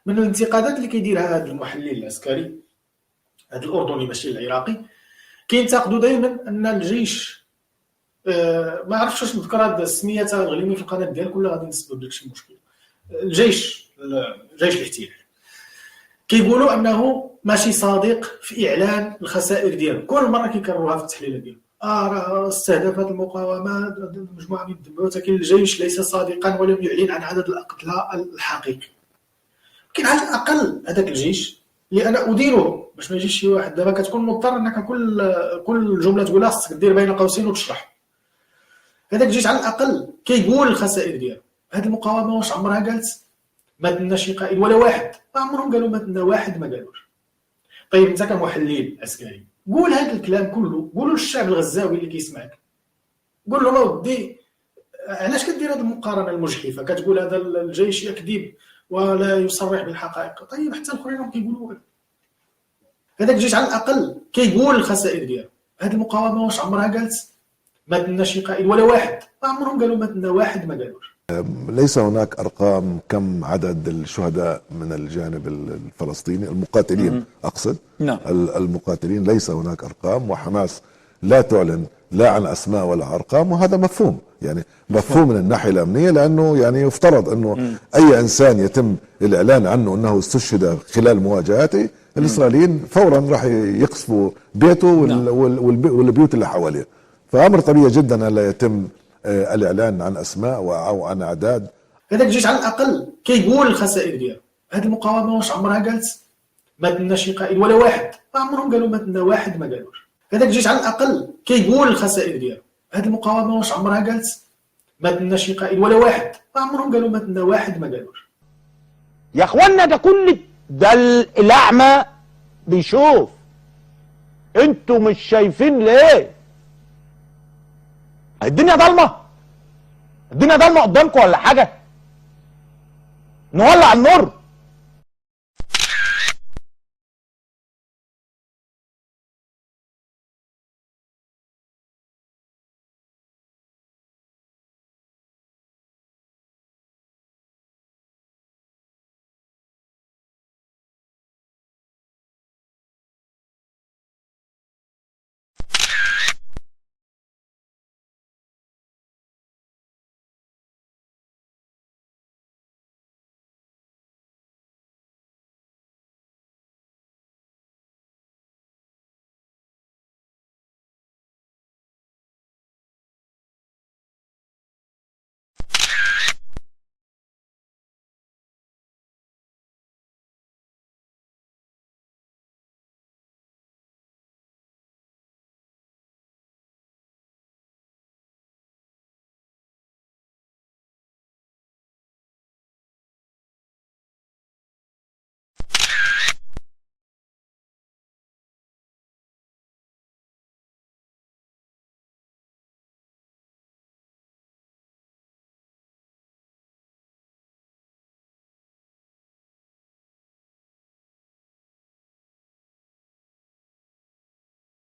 من الانتقادات اللي كيديرها هذا المحلل العسكري، هذا الاردني ماشي العراقي، كينتقدوا دائما ان الجيش ما عرفتش واش نذكر هذه السميه تغليني في القناه ديالك ولا غادي نسبب لك شي مشكل. جيش الاحتلال كيقولوا انه ماشي صادق في اعلان الخسائر ديالو، كل مره كيكرروها في التحليل ديالو. راه استهدفت المقاومه مجموعه من الدبابات، لكن الجيش ليس صادقا ولم يعلن عن عدد القتلى الحقيقي. لكن على الاقل هذاك الجيش اللي انا اديره باش ما يجيش شي واحد دابا كتكون مضطر انك كل جمله تقولها خصك دير بين قوسين وتشرح. هذاك الجيش على الاقل كيقول الخسائر ديالو. هذه المقاومه واش عمرها قالت ما دنا شي قائد ولا واحد؟ ما عمرهم قالوا ما دنا واحد، ما قالوش. طيب انت كمحلل عسكري قول هذا الكلام كله، قولوا للشعب الغزاوي اللي كيسمعك، قول لهم اودي علاش كدير هذه المقارنه المجحفه؟ كتقول هذا الجيش يكذب ولا يصرح بالحقائق. طيب حتى الاخرين راهم كيقولوا هذاك الجيش على الاقل كيقول الخسائر ديالو. هذه المقاومه واش عمرها قالت ما دنا شي قائد ولا واحد؟ ما عمرهم قالوا ما دنا واحد، ما قالوش. ليس هناك أرقام كم عدد الشهداء من الجانب الفلسطيني المقاتلين أقصد. نعم. المقاتلين ليس هناك أرقام، وحماس لا تعلن لا عن أسماء ولا أرقام، وهذا مفهوم، يعني مفهوم من الناحية الأمنية، لأنه يعني يفترض أنه أي إنسان يتم الإعلان عنه أنه استشهد خلال مواجهاته، الإسرائيليين فورا راح يقصفوا بيته والبيوت اللي حواليه. فأمر طبيعي جدا أن لا يتم الإعلان عن أسماء أو عن أعداد. هذاك الجيش على الأقل كيقول الخسائر ديالو. هذه المقاومة واش عمرها قالت ما دنا شي قائد ولا واحد؟ ما عمرهم قالوا ما دنا واحد، ما قالوش. هذاك الجيش على الأقل كيقول الخسائر ديالو. هذه المقاومة واش عمرها قالت ما دنا شي قائد ولا واحد؟ ما عمرهم قالوا ما دنا واحد، ما قالوش. يا اخوانا ده الأعمى بيشوف، انتوا مش شايفين ليه؟ الدنيا ضلمه، الدنيا ضلمه قدامكم ولا حاجه؟ نولع النور.